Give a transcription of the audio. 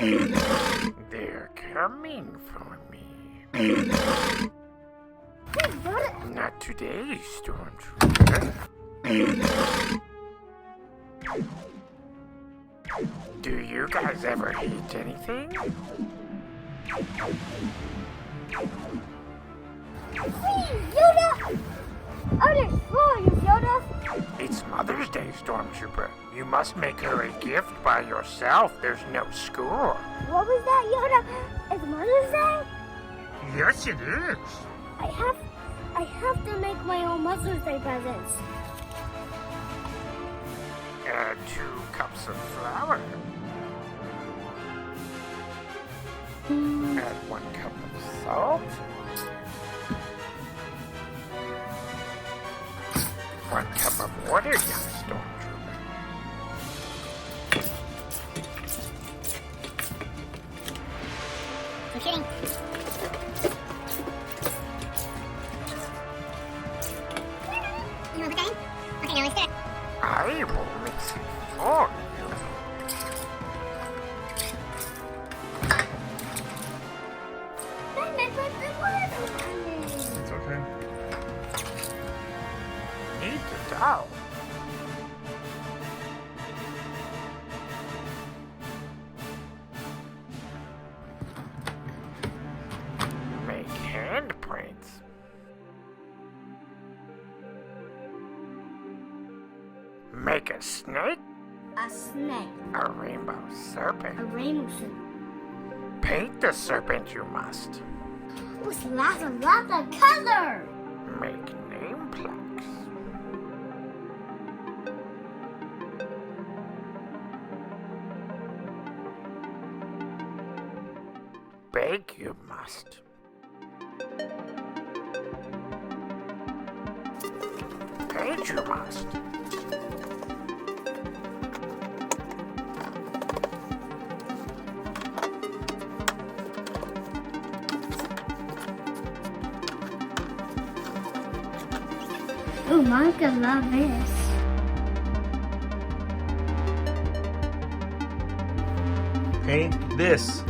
They're coming for me. Not today, Stormtrooper. Do you guys ever hate anything? Yoda! Oh, there's Florian, Yoda! It's Mother's Day, Stormtrooper. You must make her a gift by yourself. There's no school. What was that, Yoda? It's Mother's Day? Yes, it is. I have to make my own Mother's Day presents. Add 2 cups of flour. Add 1 cup of salt. 1 cup of water, young Stormtrooper. I'm kidding. You want the thing? Okay, now let's do it. I will mix it for you. It's okay. Eat it out. Make handprints. Make a snake, A snake. a rainbow serpent. A rainbow serpent. Paint the serpent you must. With lots of color. Make name plaques. Bake you must. Paint you must. Oh, Monica love this. Paint this.